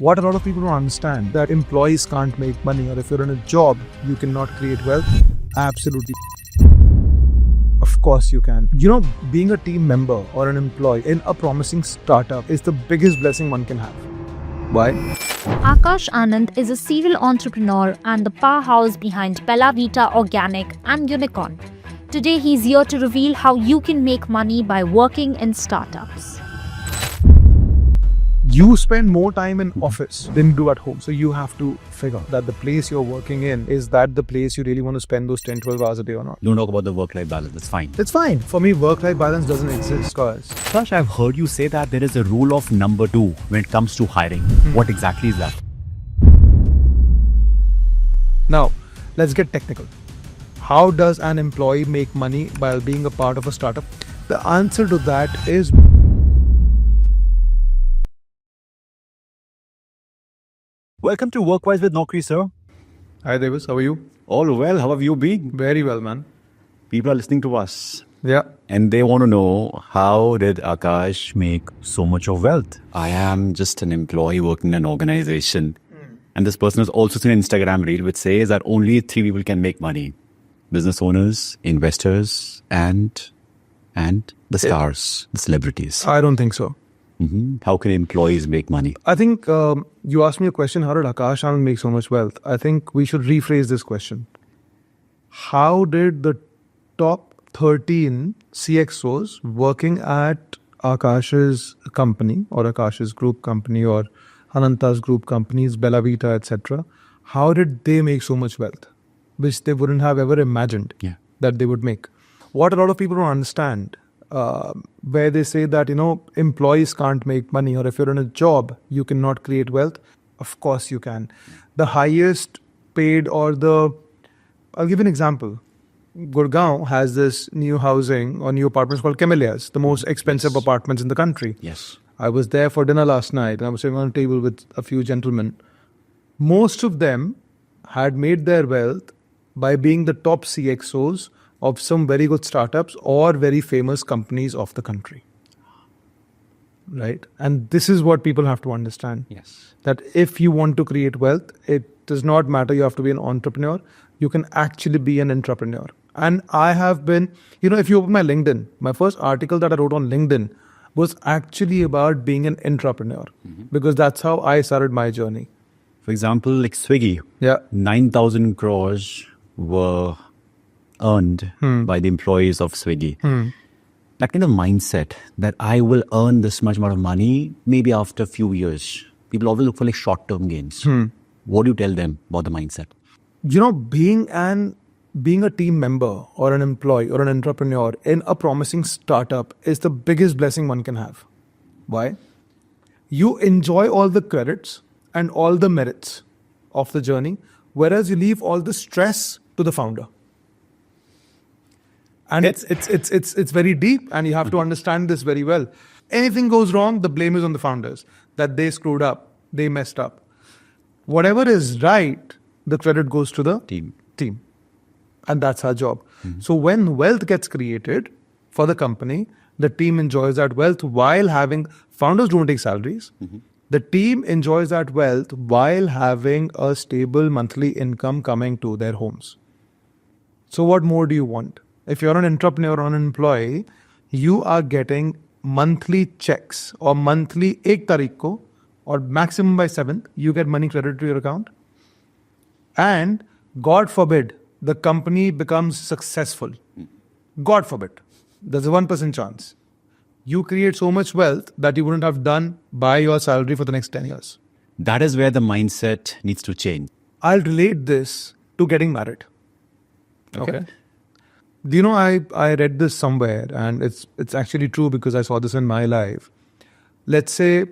What a lot of people don't understand, that employees can't make money, or if you're in a job, you cannot create wealth. Absolutely. Of course you can. You know, being a team member or an employee in a promising startup is the biggest blessing one can have. Why? Aakash Anand is a serial entrepreneur and the powerhouse behind BellaVita Organic and Unicorn. Today he's here to reveal how you can make money by working in startups. You spend more time in office than you do at home. So you have to figure that the place you're working in, is that the place you really want to spend those 10-12 hours a day or not? Don't talk about the work-life balance. That's fine. It's fine. For me, work-life balance doesn't exist, guys. Sash, I've heard you say that there is a rule of number 2 when it comes to hiring. What exactly is that? Now, let's get technical. How does an employee make money while being a part of a startup? The answer to that is... Welcome to Workwise with Naukri, sir. Hi, Davis. How are you? All well. How have you been? Very well, man. People are listening to us. Yeah. And they want to know, how did Aakash make so much of wealth? I am just an employee working in an organization. And this person has also seen an Instagram reel which says that only 3 people can make money. Business owners, investors, and the stars, the celebrities. I don't think so. How can employees make money? I think you asked me a question, how did Aakash Anand make so much wealth? I think we should rephrase this question. How did the top 13 CXOs working at Aakash's company or Aakash's group company or Ananta's group companies, BellaVita, etc., how did they make so much wealth, which they wouldn't have ever imagined that they would make? What a lot of people don't understand, where they say that, you know, employees can't make money, or if you're in a job, you cannot create wealth. Of course you can. The highest paid I'll give you an example. Gurgaon has this new housing or new apartments called Camellias, the most expensive apartments in the country. Yes. I was there for dinner last night and I was sitting on a table with a few gentlemen. Most of them had made their wealth by being the top CXOs of some very good startups or very famous companies of the country. Right? And this is what people have to understand. Yes. That if you want to create wealth, it does not matter you have to be an entrepreneur. You can actually be an entrepreneur. And I have been, you know, if you open my LinkedIn, my first article that I wrote on LinkedIn was actually about being an entrepreneur, because that's how I started my journey. For example, like Swiggy, 9,000 crores were earned by the employees of Swiggy. That kind of mindset that I will earn this much amount of money maybe after a few years. People always look for like short-term gains. What do you tell them about the mindset? You know, being a team member or an employee or an entrepreneur in a promising startup is the biggest blessing one can have. Why? You enjoy all the credits and all the merits of the journey, whereas you leave all the stress to the founder. And it's very deep, and you have to understand this very well. Anything goes wrong, the blame is on the founders, that they screwed up, they messed up. Whatever is right, the credit goes to the team. And that's our job. So when wealth gets created for the company, the team enjoys that wealth while having, founders don't take salaries. The team enjoys that wealth while having a stable monthly income coming to their homes. So what more do you want? If you're an entrepreneur or an employee, you are getting monthly checks, or monthly 1 tarikh ko, or maximum by 7th, you get money credited to your account. And God forbid, the company becomes successful. God forbid. There's a 1% chance. You create so much wealth that you wouldn't have done by your salary for the next 10 years. That is where the mindset needs to change. I'll relate this to getting married. Okay. Do you know, I read this somewhere, and it's actually true because I saw this in my life. Let's say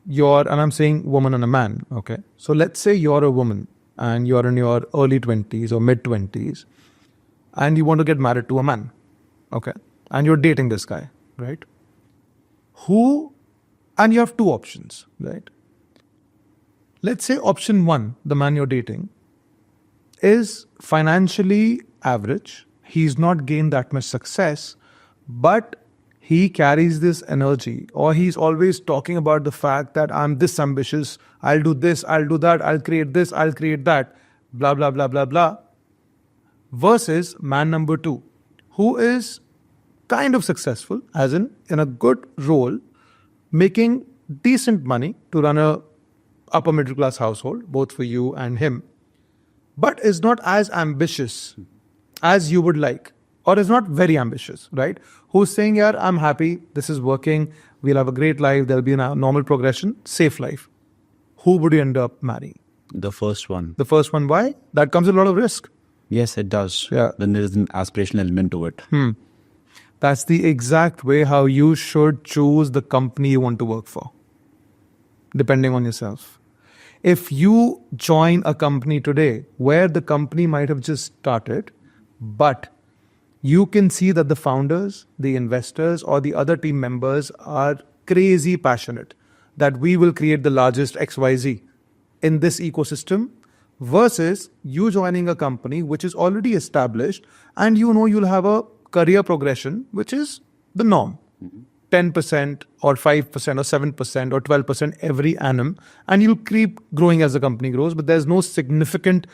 and I'm saying woman and a man, okay? So let's say you're a woman and you're in your early 20s or mid 20s and you want to get married to a man, okay? And you're dating this guy, right? And you have 2 options, right? Let's say option 1, the man you're dating, is financially average. He's not gained that much success, but he carries this energy, or he's always talking about the fact that I'm this ambitious, I'll do this, I'll do that, I'll create this, I'll create that, blah, blah, blah, blah, blah, versus man number 2, who is kind of successful, as in a good role, making decent money to run a upper middle class household, both for you and him, but is not as ambitious as you would like, or is not very ambitious, right? Who's saying, yeah, I'm happy, this is working, we'll have a great life, there'll be a normal progression, safe life. Who would you end up marrying? The first one. The first one, why? That comes with a lot of risk. Yes, it does. Yeah. Then there is an aspirational element to it. That's the exact way how you should choose the company you want to work for, depending on yourself. If you join a company today where the company might have just started, but you can see that the founders, the investors, or the other team members are crazy passionate that we will create the largest XYZ in this ecosystem, versus you joining a company which is already established and you know you'll have a career progression which is the norm. 10% or 5% or 7% or 12% every annum, and you'll keep growing as the company grows, but there's no significant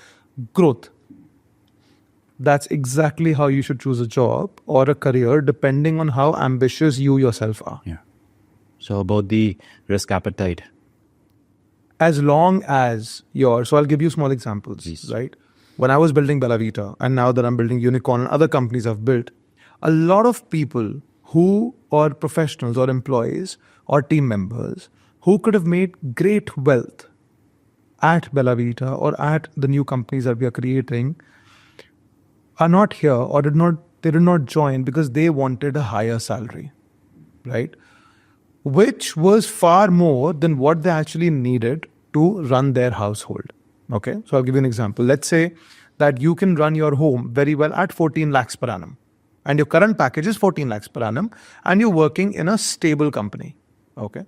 growth. That's exactly how you should choose a job or a career, depending on how ambitious you yourself are. Yeah. So about the risk appetite. As long as so I'll give you small examples, Please. right? When I was building BellaVita, and now that I'm building Unicorn and other companies I've built, a lot of people who are professionals or employees or team members who could have made great wealth at BellaVita or at the new companies that we are creating are not here, or did not join because they wanted a higher salary, right? Which was far more than what they actually needed to run their household. Okay, so I'll give you an example. Let's say that you can run your home very well at 14 lakhs per annum, and your current package is 14 lakhs per annum, and you're working in a stable company. Okay,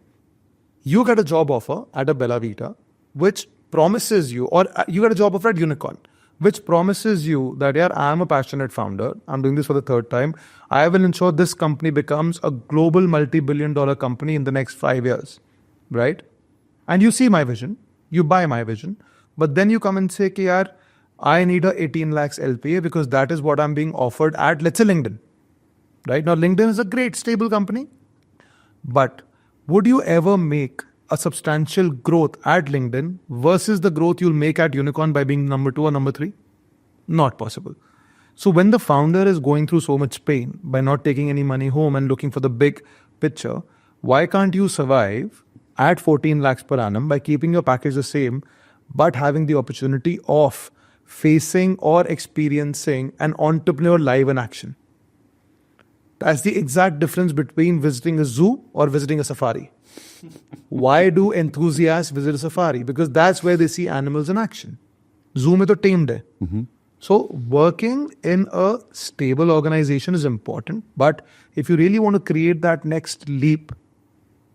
you get a job offer at a BellaVita, which promises you, or you get a job offer at Unicorn, which promises you that, yeah, I'm a passionate founder, I'm doing this for the third time, I will ensure this company becomes a global multi-billion-dollar company in the next 5 years, right? And you see my vision, you buy my vision, but then you come and say, yaar, I need a 18 lakhs LPA because that is what I'm being offered at, let's say, LinkedIn, right? Now, LinkedIn is a great, stable company, but would you ever make a substantial growth at LinkedIn versus the growth you'll make at Unicorn by being number 2 or number 3? Not possible. So when the founder is going through so much pain by not taking any money home and looking for the big picture, why can't you survive at 14 lakhs per annum by keeping your package the same, but having the opportunity of facing or experiencing an entrepreneur live in action? That's the exact difference between visiting a zoo or visiting a safari. Why do enthusiasts visit a safari? Because that's where they see animals in action. Zoo mein to tamed hai. So working in a stable organization is important. But if you really want to create that next leap,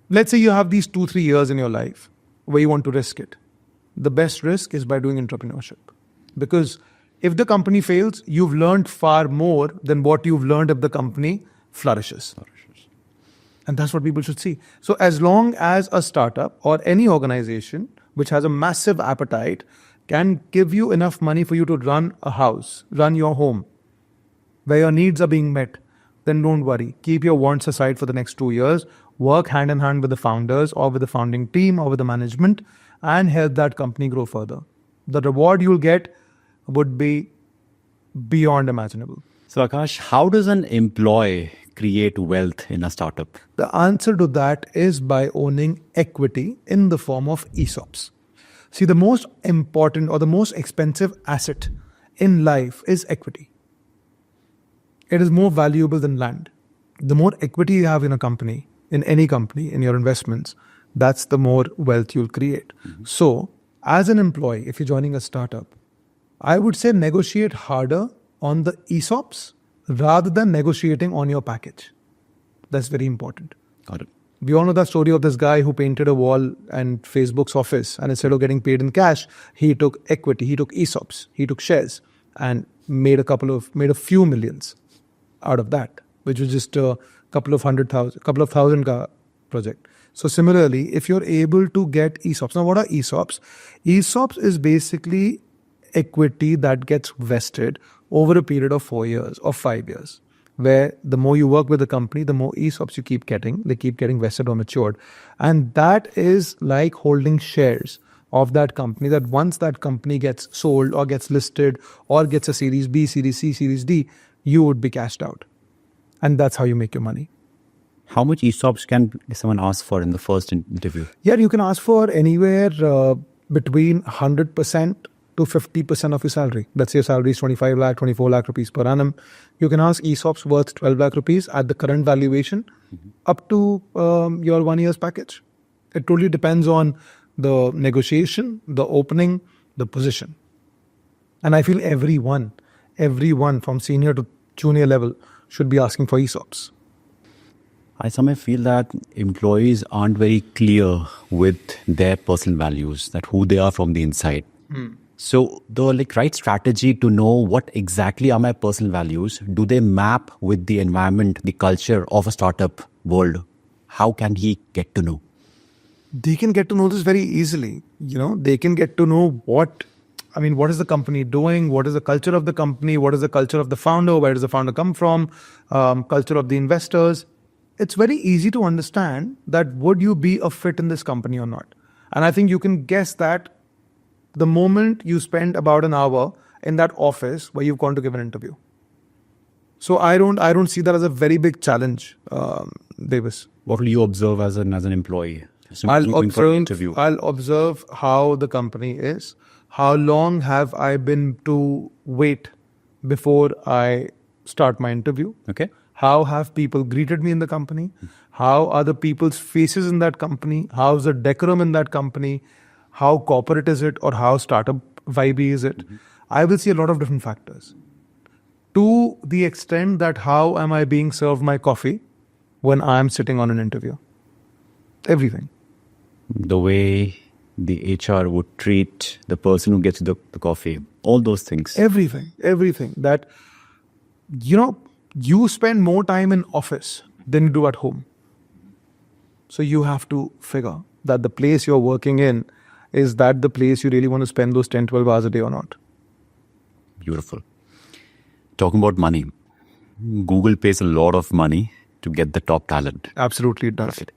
let's say you have these 2-3 years in your life where you want to risk it. The best risk is by doing entrepreneurship. Because if the company fails, you've learned far more than what you've learned if the company flourishes. And that's what people should see. So as long as a startup or any organization which has a massive appetite can give you enough money for you to run a house, run your home, where your needs are being met, then don't worry. Keep your wants aside for the next 2 years. Work hand in hand with the founders or with the founding team or with the management and help that company grow further. The reward you'll get would be beyond imaginable. So Aakash, how does an employee create wealth in a startup? The answer to that is by owning equity in the form of ESOPs. See, the most important or the most expensive asset in life is equity. It is more valuable than land. The more equity you have in a company, in any company, in your investments, that's the more wealth you'll create. So, as an employee, if you're joining a startup, I would say negotiate harder on the ESOPs rather than negotiating on your package. That's very important. Got it. We all know that story of this guy who painted a wall in Facebook's office, and instead of getting paid in cash, he took equity, he took ESOPs, he took shares and made a few millions out of that, which was just a couple of thousand ka project. So similarly, if you're able to get ESOPs. Now, what are ESOPs? ESOPs is basically equity that gets vested over a period of 4 years or 5 years, where the more you work with the company, the more ESOPs you keep getting. They keep getting vested or matured. And that is like holding shares of that company, that once that company gets sold or gets listed or gets a Series B, Series C, Series D, you would be cashed out. And that's how you make your money. How much ESOPs can someone ask for in the first interview? Yeah, you can ask for anywhere between 100% to 50% of your salary. Let's say your salary is 25 lakh, 24 lakh rupees per annum. You can ask ESOPs worth 12 lakh rupees at the current valuation up to your 1 year's package. It totally depends on the negotiation, the opening, the position. And I feel everyone from senior to junior level should be asking for ESOPs. I somehow feel that employees aren't very clear with their personal values, that who they are from the inside. So the right strategy to know what exactly are my personal values, do they map with the environment, the culture of a startup world? How can he get to know? They can get to know this very easily. They can get to know what is the company doing? What is the culture of the company? What is the culture of the founder? Where does the founder come from? Culture of the investors. It's very easy to understand that would you be a fit in this company or not. And I think you can guess that the moment you spend about an hour in that office where you've gone to give an interview. So I don't see that as a very big challenge, Davis. What will you observe as an employee? I'll observe how the company is. How long have I been to wait before I start my interview? Okay. How have people greeted me in the company? How are the people's faces in that company? How's the decorum in that company? How corporate is it, or how startup vibey is it? I will see a lot of different factors. To the extent that how am I being served my coffee when I'm sitting on an interview? Everything. The way the HR would treat the person who gets the coffee, all those things. Everything. That, you spend more time in office than you do at home. So you have to figure that the place you're working in, is that the place you really want to spend those 10, 12 hours a day or not? Beautiful. Talking about money, Google pays a lot of money to get the top talent. Absolutely, it does. Right.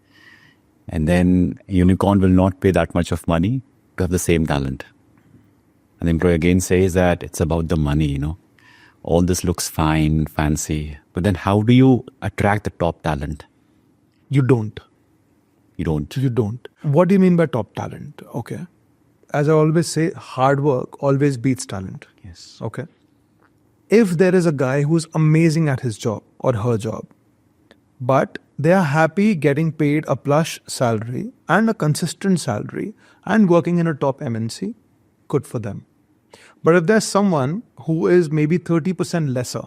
And then Unicorn will not pay that much of money to have the same talent. And the employer again says that it's about the money, All this looks fine, fancy. But then how do you attract the top talent? You don't. You don't. What do you mean by top talent? Okay. As I always say, hard work always beats talent. Yes. Okay. If there is a guy who's amazing at his job or her job, but they are happy getting paid a plush salary and a consistent salary and working in a top MNC, good for them. But if there's someone who is maybe 30% lesser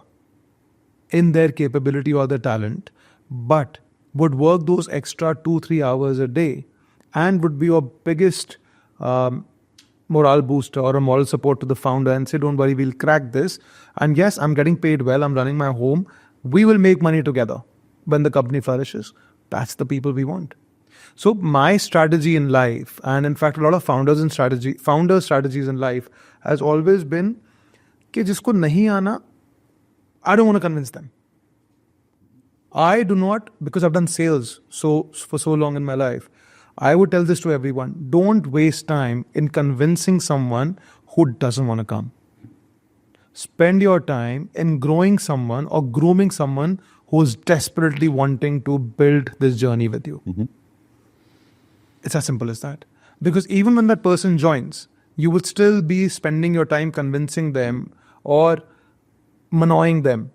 in their capability or their talent, but would work those extra 2-3 hours a day and would be your biggest morale booster or a moral support to the founder and say, don't worry, we'll crack this. And yes, I'm getting paid well. I'm running my home. We will make money together when the company flourishes. That's the people we want. So my strategy in life, and in fact, a lot of founder strategies in life has always been कि जिसको नहीं आना, I don't want to convince them. I do not, because I've done sales for so long in my life, I would tell this to everyone. Don't waste time in convincing someone who doesn't want to come. Spend your time in growing someone or grooming someone who's desperately wanting to build this journey with you. Mm-hmm. It's as simple as that. Because even when that person joins, you would still be spending your time convincing them or annoying them,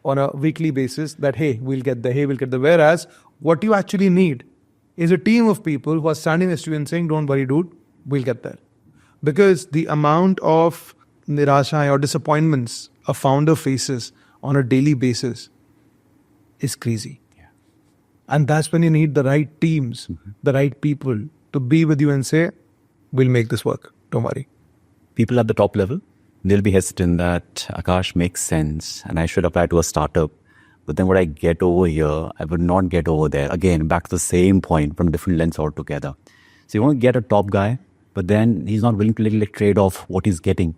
on a weekly basis that, hey, we'll get there. Whereas what you actually need is a team of people who are standing next to you and saying, don't worry, dude, we'll get there. Because the amount of nirasha or disappointments a founder faces on a daily basis is crazy. Yeah. And that's when you need the right teams, the right people to be with you and say, we'll make this work. Don't worry. People at the top level, they'll be hesitant that Aakash makes sense and I should apply to a startup. But then what I get over here, I would not get over there. Again, back to the same point from different lens altogether. So you want to get a top guy, but then he's not willing to like trade off what he's getting.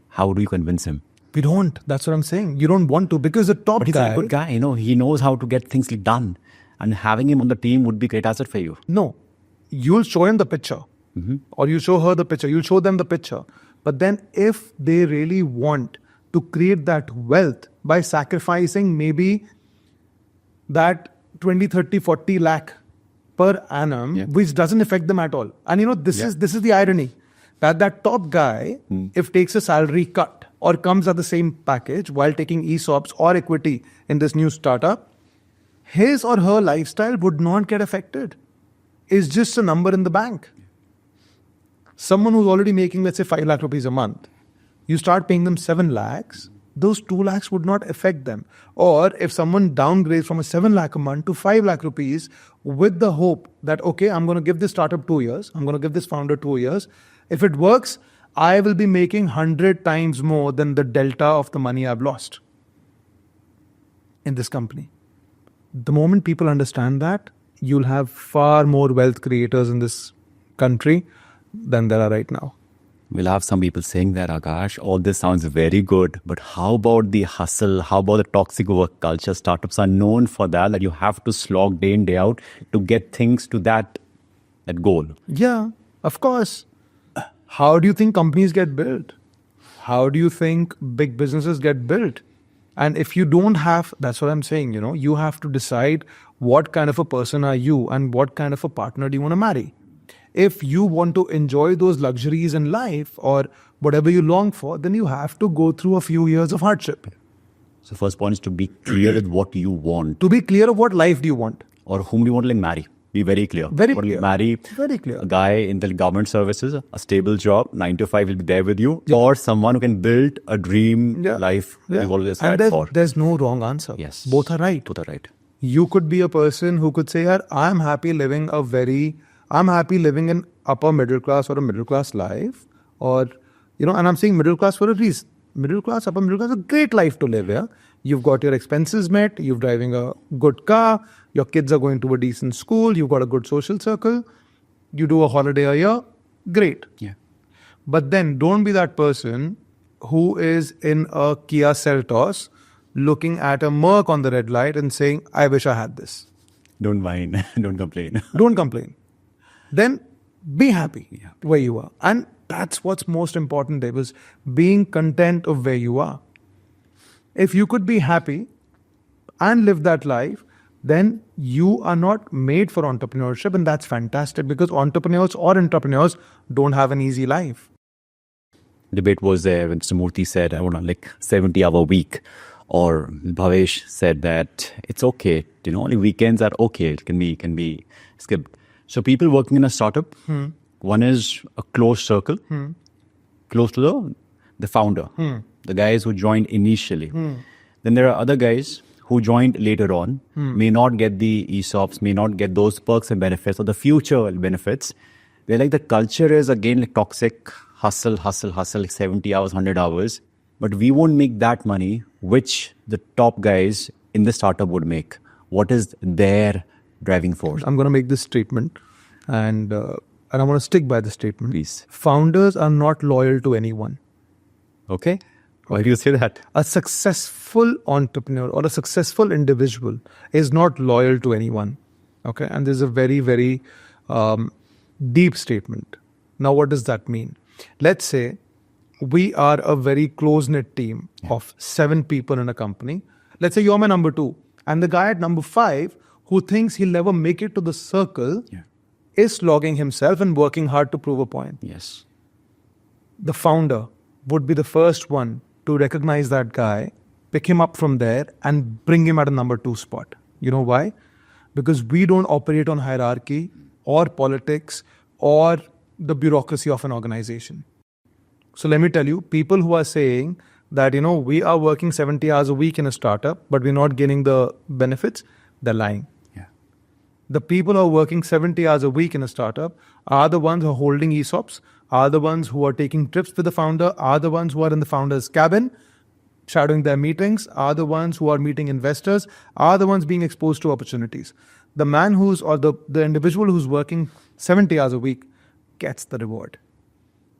How do you convince him? We don't. That's what I'm saying. You don't want to, because the top But he's guy. a good guy, he knows how to get things done. And having him on the team would be a great asset for you. No, you'll show him the picture, or you show her the picture. You'll show them the picture. But then if they really want to create that wealth by sacrificing maybe that 20, 30, 40 lakh per annum, which doesn't affect them at all. And this is the irony, that top guy, if takes a salary cut or comes at the same package while taking ESOPs or equity in this new startup, his or her lifestyle would not get affected. It's just a number in the bank. Someone who's already making, let's say, 5 lakh rupees a month, you start paying them 7 lakhs, those 2 lakhs would not affect them. Or if someone downgrades from a 7 lakh a month to 5 lakh rupees with the hope that, okay, I'm going to give this startup 2 years, I'm going to give this founder 2 years. If it works, I will be making 100 times more than the delta of the money I've lost in this company. The moment people understand that, you'll have far more wealth creators in this country than there are right now. We'll have some people saying that, Aakash, all this sounds very good, but how about the hustle? How about the toxic work culture? Startups are known for that you have to slog day in, day out to get things to that goal. Yeah, of course. How do you think companies get built? How do you think big businesses get built? And if you don't have, that's what I'm saying, you have to decide what kind of a person are you and what kind of a partner do you want to marry. If you want to enjoy those luxuries in life or whatever you long for, then you have to go through a few years of hardship. So first point is to be clear with what you want. To be clear of what life do you want. Or whom do you want to marry. Be very clear. Very you clear. Marry very clear. A guy in the government services, a stable job, 9 to 5 will be there with you, or someone who can build a dream life you've always had for. There's no wrong answer. Yes. Both are right. Both are right. You could be a person who could say, I'm happy living in upper middle class or a middle class life, or, and I'm saying middle class for a reason. Middle class, upper middle class, a great life to live, yeah? You've got your expenses met, you're driving a good car, your kids are going to a decent school, you've got a good social circle, you do a holiday a year, great. Yeah. But then don't be that person who is in a Kia Seltos looking at a Merc on the red light and saying, I wish I had this. Don't whine, don't complain. Don't complain. Then be happy where you are. And that's what's most important, Dave, is being content of where you are. If you could be happy and live that life, then you are not made for entrepreneurship, and that's fantastic, because entrepreneurs don't have an easy life. Debate was there when Samurthy said, I want a 70-hour week, or Bhavesh said that it's okay, only weekends are okay, it can be skipped. So people working in a startup, one is a close circle, close to the founder, the guys who joined initially. Then there are other guys who joined later on, may not get the ESOPs, may not get those perks and benefits or the future benefits. They're the culture is again toxic, hustle, 70 hours, 100 hours. But we won't make that money, which the top guys in the startup would make. What is their driving force? I'm going to make this statement, and I want to stick by the statement. Please. Founders are not loyal to anyone. Okay. Why do you say that? A successful entrepreneur or a successful individual is not loyal to anyone. Okay. And there's a very, very deep statement. Now, what does that mean? Let's say we are a very close-knit team of 7 people in a company. Let's say you're my number 2. And the guy at number 5 who thinks he'll never make it to the circle is slogging himself and working hard to prove a point. Yes. The founder would be the first one to recognize that guy, pick him up from there and bring him at a number 2 spot. You know why? Because we don't operate on hierarchy or politics or the bureaucracy of an organization. So let me tell you, people who are saying that, we are working 70 hours a week in a startup, but we're not getting the benefits, they're lying. Yeah. The people who are working 70 hours a week in a startup are the ones who are holding ESOPs, are the ones who are taking trips with the founder, are the ones who are in the founder's cabin, shadowing their meetings, are the ones who are meeting investors, are the ones being exposed to opportunities. The man the individual who's working 70 hours a week gets the reward.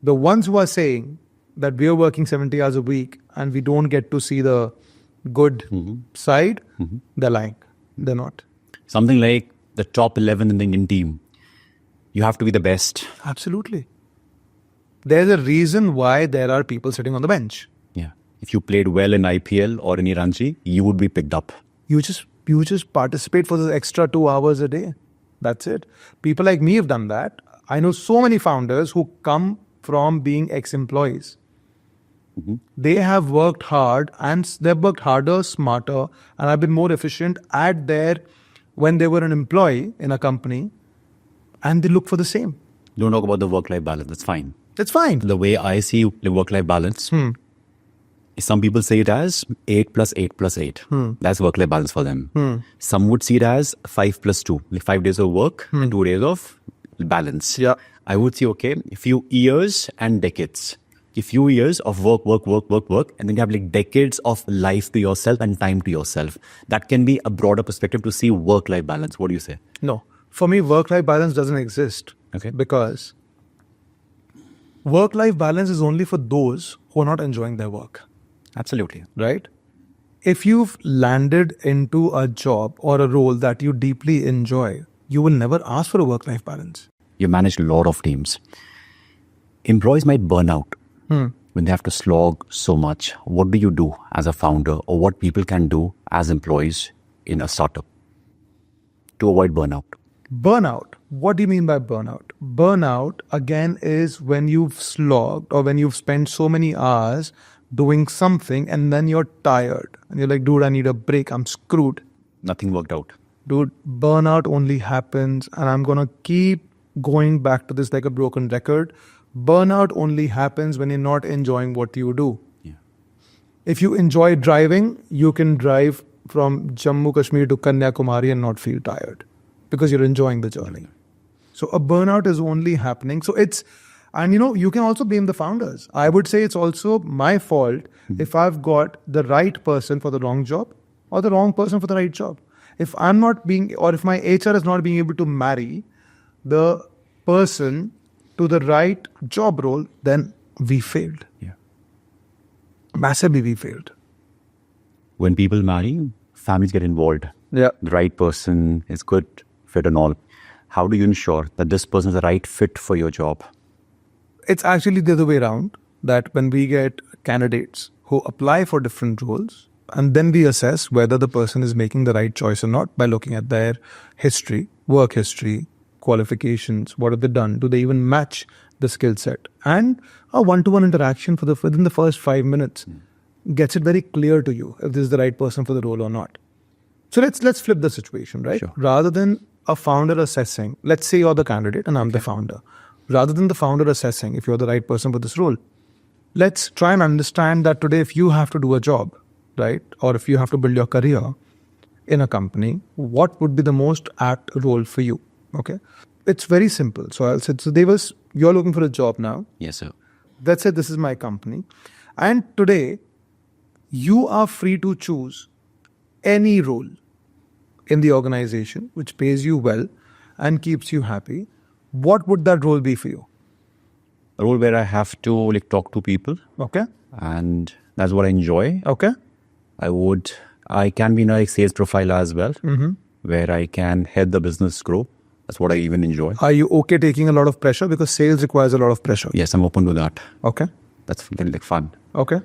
The ones who are saying that we are working 70 hours a week and we don't get to see the good side, they're lying. They're not. Something like the top 11 in the Indian team. You have to be the best. Absolutely. There's a reason why there are people sitting on the bench. Yeah. If you played well in IPL or in Ranji, you would be picked up. You just participate for the extra 2 hours a day. That's it. People like me have done that. I know so many founders who come from being ex-employees. They have worked hard and they've worked harder, smarter, and have been more efficient when they were an employee in a company, and they look for the same. Don't talk about the work-life balance. That's fine. It's fine. The way I see the work-life balance, some people say it as 8 plus 8 plus 8. That's work-life balance for them. Some would see it as 5 plus 2, like 5 days of work and 2 days of balance. Yeah. I would say, okay, a few years and decades. A few years of work, and then you have like decades of life to yourself and time to yourself. That can be a broader perspective to see work-life balance. What do you say? No. For me, work-life balance doesn't exist. Okay. Because work-life balance is only for those who are not enjoying their work. Absolutely. Right? If you've landed into a job or a role that you deeply enjoy, you will never ask for a work-life balance. You manage a lot of teams. Employees might burn out when they have to slog so much. What do you do as a founder, or what people can do as employees in a startup to avoid burnout? Burnout. What do you mean by burnout? Burnout, again, is when you've slogged or when you've spent so many hours doing something and then you're tired. And you're like, dude, I need a break. I'm screwed. Nothing worked out. Dude, burnout only happens, and I'm going to keep going back to this like a broken record. Burnout only happens when you're not enjoying what you do. Yeah. If you enjoy driving, you can drive from Jammu Kashmir to Kanyakumari and not feel tired because you're enjoying the journey. So a burnout is only happening. And you can also blame the founders. I would say it's also my fault if I've got the right person for the wrong job or the wrong person for the right job. If if my HR is not being able to marry the person to the right job role, then we failed. Yeah. Massively we failed. When people marry, families get involved. Yeah. The right person is good, fit and all. How do you ensure that this person is the right fit for your job? It's actually the other way around, that when we get candidates who apply for different roles, and then we assess whether the person is making the right choice or not by looking at their history, work history, qualifications, what have they done? Do they even match the skill set? And a one-to-one interaction within the first 5 minutes gets it very clear to you if this is the right person for the role or not. So let's flip the situation, right? Sure. Rather than a founder assessing, let's say you're the candidate and I'm the founder. Rather than the founder assessing if you're the right person for this role, let's try and understand that today if you have to do a job, right? Or if you have to build your career in a company, what would be the most apt role for you? Okay. It's very simple. So I'll say, you're looking for a job now. Yes, sir. Let's say this is my company. And today, you are free to choose any role in the organization which pays you well and keeps you happy. What would that role be for you? A role where I have to talk to people. Okay. And that's what I enjoy. Okay. I can be in a sales profile as well, where I can help the business grow. That's what I even enjoy. Are you okay taking a lot of pressure? Because sales requires a lot of pressure. Yes, I'm open to that. Okay. That's fun. Okay.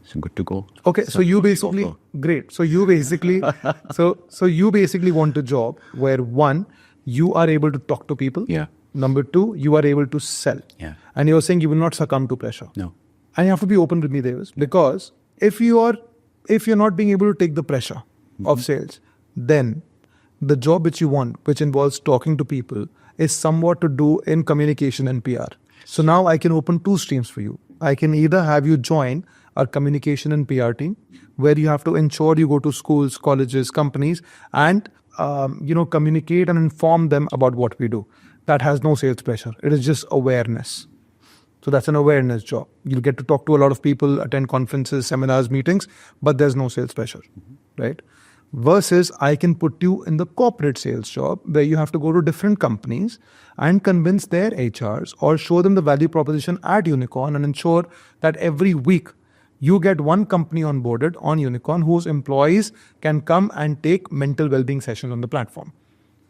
So good to go. Okay. So you basically, great. So you basically, so you basically want a job where, one, you are able to talk to people. Yeah. Number two, you are able to sell. Yeah. And you're saying you will not succumb to pressure. No. And you have to be open with me, Davis, because if you're not being able to take the pressure of sales, then the job which you want, which involves talking to people, is somewhat to do in communication and PR. So now I can open two streams for you. I can either have you join our communication and PR team, where you have to ensure you go to schools, colleges, companies, and communicate and inform them about what we do. That has no sales pressure. It is just awareness. So that's an awareness job. You'll get to talk to a lot of people, attend conferences, seminars, meetings, but there's no sales pressure, right? Versus I can put you in the corporate sales job where you have to go to different companies and convince their HRs or show them the value proposition at Unicorn and ensure that every week you get one company onboarded on Unicorn whose employees can come and take mental well-being sessions on the platform.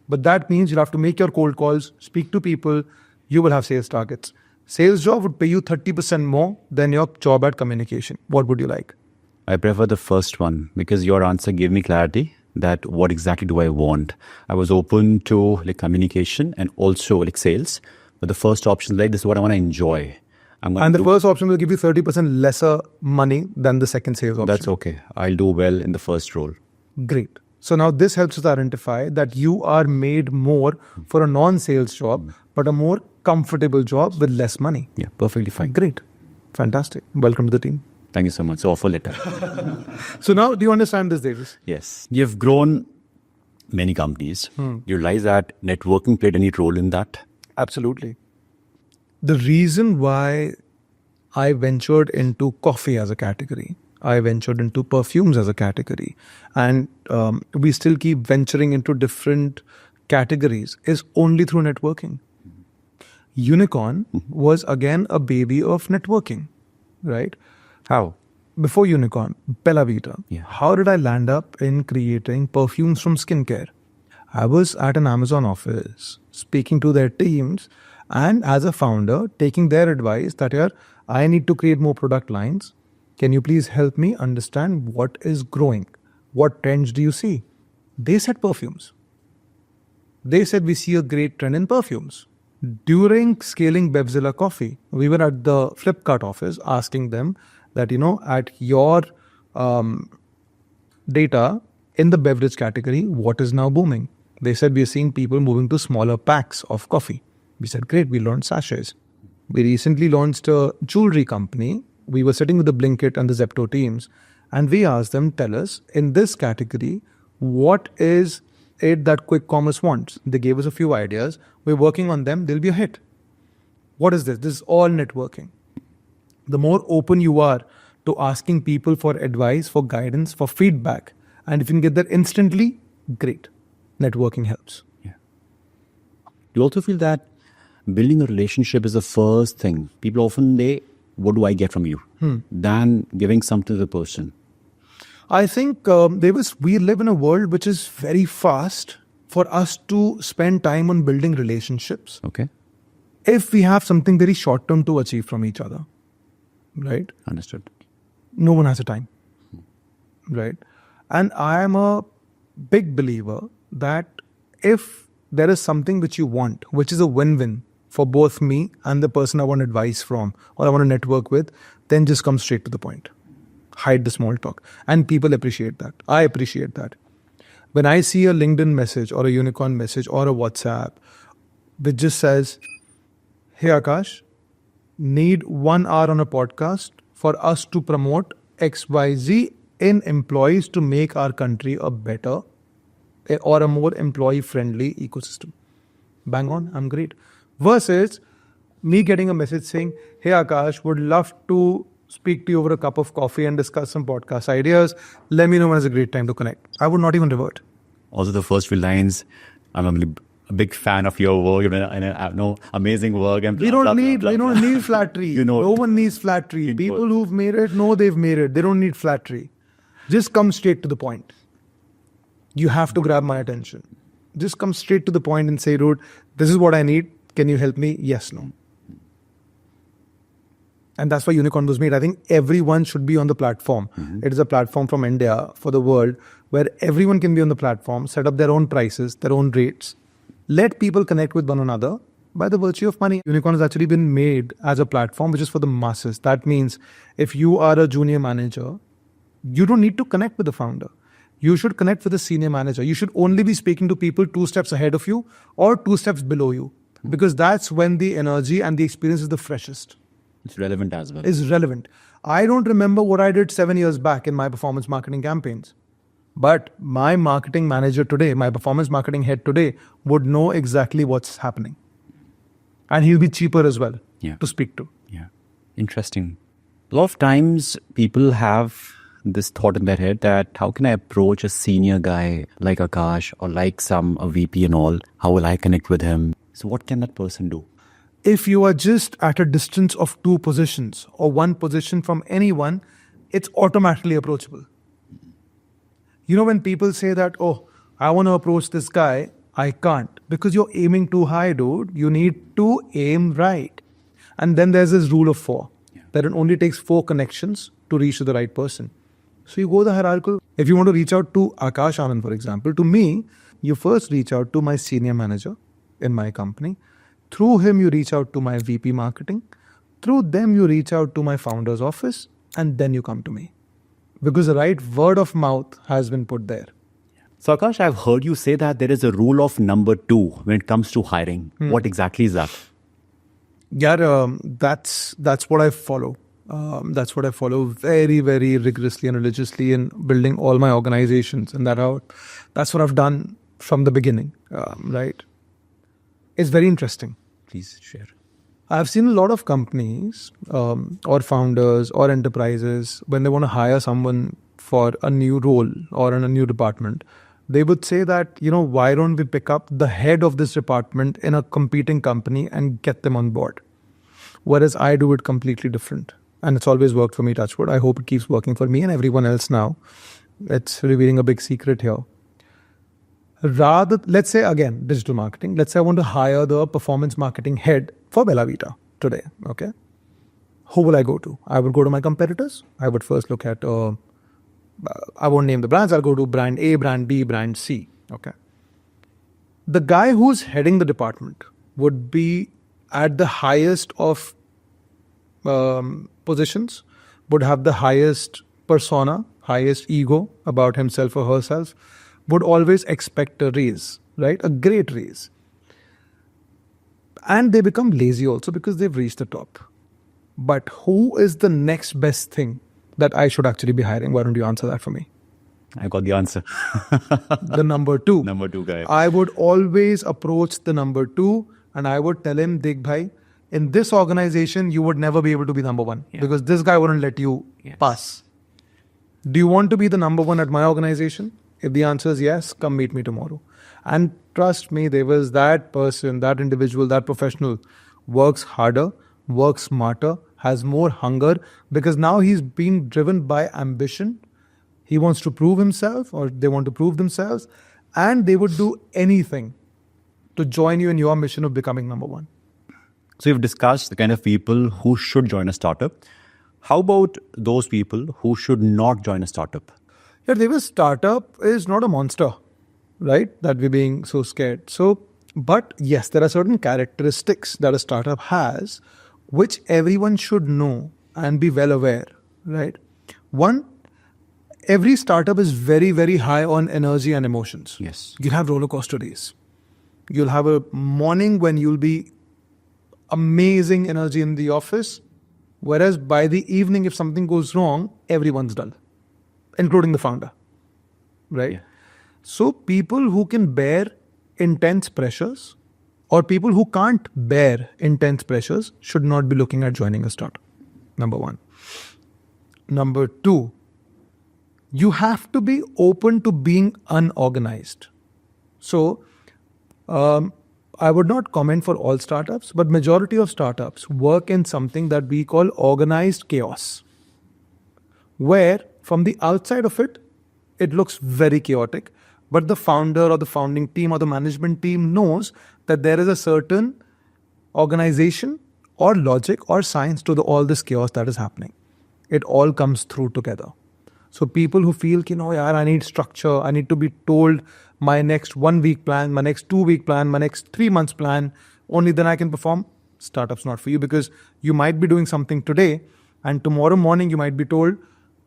But that means you'll have to make your cold calls, speak to people, you will have sales targets. Sales job would pay you 30% more than your job at communication. What would you like? I prefer the first one because your answer gave me clarity that what exactly do I want. I was open to like communication and also like sales, but the first option like this is what I want to enjoy. And the first option will give you 30% lesser money than the second sales option. That's okay. I'll do well in the first role. Great. So now this helps us identify that you are made more for a non-sales job, but a more comfortable job with less money. Yeah, perfectly fine. Great. Fantastic. Welcome to the team. Thank you so much. So offer letter. So now do you understand this, Davis? Yes. You've grown many companies. You realize that networking played any role in that? Absolutely. The reason why I ventured into coffee as a category, I ventured into perfumes as a category, and we still keep venturing into different categories is only through networking. Unicorn was again a baby of networking, right? How? Before Unicorn, BellaVita. Yeah. How did I land up in creating perfumes from skincare? I was at an Amazon office speaking to their teams and as a founder taking their advice that here I need to create more product lines. Can you please help me understand what is growing? What trends do you see? They said perfumes. They said we see a great trend in perfumes. During scaling Bevzilla Coffee, we were at the Flipkart office asking them that, at your data in the beverage category, what is now booming? They said we are seeing people moving to smaller packs of coffee. We said, great, we launched sachets. We recently launched a jewelry company. We were sitting with the Blinkit and the Zepto teams, and we asked them, tell us, in this category, what is it that quick commerce wants? They gave us a few ideas. We're working on them. They'll be a hit. What is this? This is all networking. The more open you are to asking people for advice, for guidance, for feedback, and if you can get that instantly, great. Networking helps. Yeah. Do you also feel that building a relationship is the first thing? People often what do I get from you? Than giving something to the person. I think we live in a world which is very fast for us to spend time on building relationships. Okay. If we have something very short term to achieve from each other, right? Understood. No one has a time, right? And I am a big believer that if there is something which you want, which is a win-win for both me and the person I want advice from or I want to network with, then just come straight to the point. Hide the small talk. And people appreciate that. I appreciate that. When I see a LinkedIn message or a Unicorn message or a WhatsApp which just says, hey Aakash, need 1 hour on a podcast for us to promote XYZ in employees to make our country a better or a more employee-friendly ecosystem. Bang on, I'm great. Versus me getting a message saying, hey Aakash, would love to speak to you over a cup of coffee and discuss some podcast ideas. Let me know when is a great time to connect. I would not even revert. Also the first few lines, I'm a big fan of your work, amazing work. And we don't need flattery. No one needs flattery. People who've made it know they've made it. They don't need flattery. Just come straight to the point. You have to grab my attention. Just come straight to the point and say, dude, this is what I need. Can you help me? Yes, no. And that's why Unicorn was made. I think everyone should be on the platform. It is a platform from India for the world where everyone can be on the platform, set up their own prices, their own rates. Let people connect with one another by the virtue of money. Unicorn has actually been made as a platform which is for the masses. That means if you are a junior manager, you don't need to connect with the founder. You should connect with the senior manager. You should only be speaking to people 2 steps ahead of you or 2 steps below you, because that's when the energy and the experience is the freshest. It's relevant as well. It's relevant. I don't remember what I did 7 years back in my performance marketing campaigns. But my marketing manager today, my performance marketing head today would know exactly what's happening. And he'll be cheaper as well. to speak to. Yeah. Interesting. A lot of times people have this thought in their head that how can I approach a senior guy like Aakash or like a VP and all? How will I connect with him? So what can that person do? If you are just at a distance of 2 positions or 1 position from anyone, it's automatically approachable. You know, when people say that, oh, I want to approach this guy, I can't, because you're aiming too high, dude. You need to aim right. And then there's this rule of 4, that it only takes 4 connections to reach to the right person. So you go the hierarchical. If you want to reach out to Aakash Anand, for example, to me, you first reach out to my senior manager in my company. Through him, you reach out to my VP marketing. Through them, you reach out to my founder's office, and then you come to me. Because the right word of mouth has been put there. So Aakash, I've heard you say that there is a rule of number 2 when it comes to hiring. What exactly is that? Yeah, that's what I follow. That's what I follow very, very rigorously and religiously in building all my organizations, and that's what I've done from the beginning. Right? It's very interesting. Please share. I've seen a lot of companies or founders or enterprises, when they want to hire someone for a new role or in a new department, they would say that, why don't we pick up the head of this department in a competing company and get them on board? Whereas I do it completely different. And it's always worked for me, touch wood. I hope it keeps working for me and everyone else now. It's revealing a big secret here. Rather, let's say again, digital marketing. Let's say I want to hire the performance marketing head for BellaVita today. Okay. Who will I go to? I would go to my competitors. I would first look at, I won't name the brands. I'll go to brand A, brand B, brand C. Okay. The guy who's heading the department would be at the highest of positions, would have the highest persona, highest ego about himself or herself, would always expect a raise, right? A great raise. And they become lazy also because they've reached the top. But who is the next best thing that I should actually be hiring? Why don't you answer that for me? I got the answer. The number 2. Number 2 guy. I would always approach the number 2 and I would tell him, Dekh bhai, in this organization, you would never be able to be number 1 because this guy wouldn't let you pass. Do you want to be the number 1 at my organization? If the answer is yes, come meet me tomorrow. And trust me, there was that person, that individual, that professional works harder, works smarter, has more hunger because now he's being driven by ambition. He wants to prove himself or they want to prove themselves and they would do anything to join you in your mission of becoming number 1. So you've discussed the kind of people who should join a startup. How about those people who should not join a startup? Yeah, Davis, startup is not a monster, right? That we're being so scared. So, but yes, there are certain characteristics that a startup has, which everyone should know and be well aware, right? One, every startup is very, very high on energy and emotions. Yes. You'll have roller coaster days. You'll have a morning when you'll be amazing energy in the office, whereas by the evening, if something goes wrong, everyone's dull, including the founder, right? Yeah. So people who can bear intense pressures or people who can't bear intense pressures should not be looking at joining a startup. Number 1. Number 2, you have to be open to being unorganized. So, I would not comment for all startups, but majority of startups work in something that we call organized chaos, where from the outside of it, it looks very chaotic, but the founder or the founding team or the management team knows that there is a certain organization or logic or science to all this chaos that is happening. It all comes through together. So people who feel, I need structure, I need to be told my next 1 week plan, my next 2 week plan, my next 3 months plan, only then I can perform. Startup's not for you because you might be doing something today and tomorrow morning you might be told,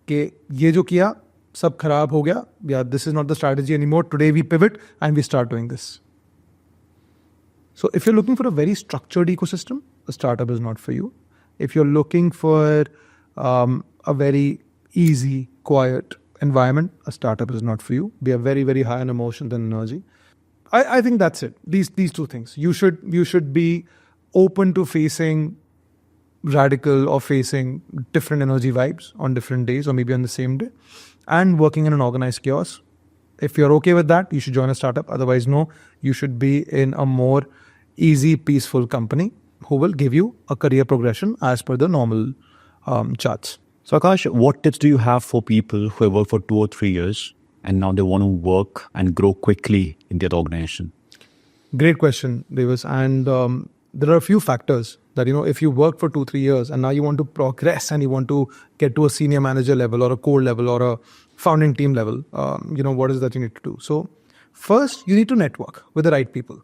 कि ये जो किया सब खराब हो गया, yeah, this is not the strategy anymore. Today we pivot and we start doing this. So if you're looking for a very structured ecosystem, a startup is not for you. If you're looking for a very easy, quiet environment, a startup is not for you. We are very, very high on emotions and energy. I think that's it. These 2 things. You should be open to facing radical or facing different energy vibes on different days or maybe on the same day, and working in an organized chaos. If you're okay with that, you should join a startup. Otherwise, no, you should be in a more easy, peaceful company who will give you a career progression as per the normal charts. So Aakash, what tips do you have for people who have worked for 2 or 3 years and now they want to work and grow quickly in their organization? Great question, Davis. And there are a few factors that, if you work for 2-3 years and now you want to progress and you want to get to a senior manager level or a core level or a founding team level, what is that you need to do? So first, you need to network with the right people.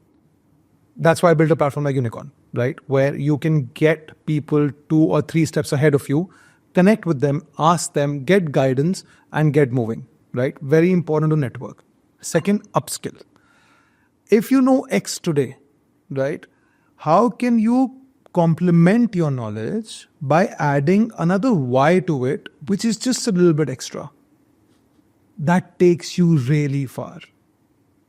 That's why I built a platform like Unicorn, right? Where you can get people 2 or 3 steps ahead of you, connect with them, ask them, get guidance and get moving, right? Very important to network. Second, upskill. If you know X today, right, how can you complement your knowledge by adding another Y to it, which is just a little bit extra? That takes you really far,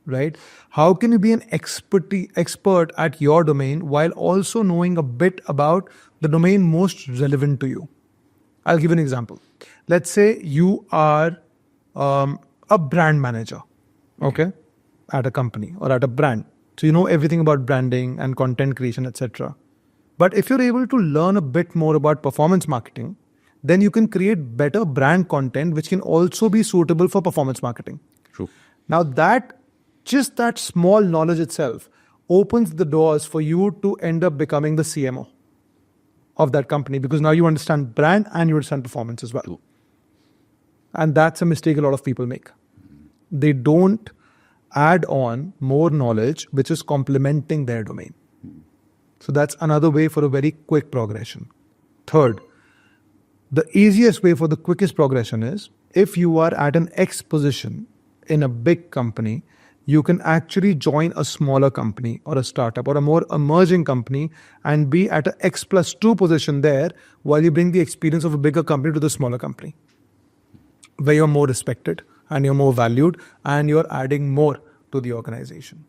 right? How can you be an expert at your domain while also knowing a bit about the domain most relevant to you? I'll give an example. Let's say you are a brand manager, okay, at a company or at a brand. So you know everything about branding and content creation, etc. But if you're able to learn a bit more about performance marketing, then you can create better brand content, which can also be suitable for performance marketing. True. Now just that small knowledge itself opens the doors for you to end up becoming the CMO of that company, because now you understand brand and you understand performance as well. True. And that's a mistake a lot of people make. They don't add on more knowledge, which is complementing their domain. So that's another way for a very quick progression. Third, the easiest way for the quickest progression is if you are at an X position in a big company, you can actually join a smaller company or a startup or a more emerging company and be at an X+2 position there while you bring the experience of a bigger company to the smaller company, where you're more respected and you're more valued and you're adding more to the organization.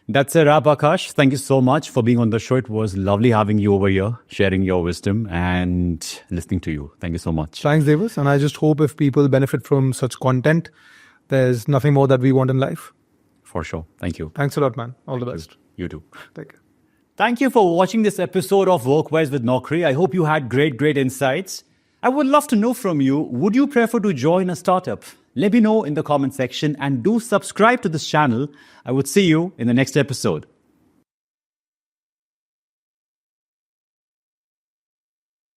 That's a wrap, Aakash. Thank you so much for being on the show. It was lovely having you over here, sharing your wisdom and listening to you. Thank you so much. Thanks, Davis. And I just hope if people benefit from such content, there's nothing more that we want in life. For sure. Thank you. Thanks a lot, man. All the best. You too. Take care. Thank you for watching this episode of Workwise with Naukri. I hope you had great insights. I would love to know from you, would you prefer to join a startup? Let me know in the comment section and do subscribe to this channel. I would see you in the next episode.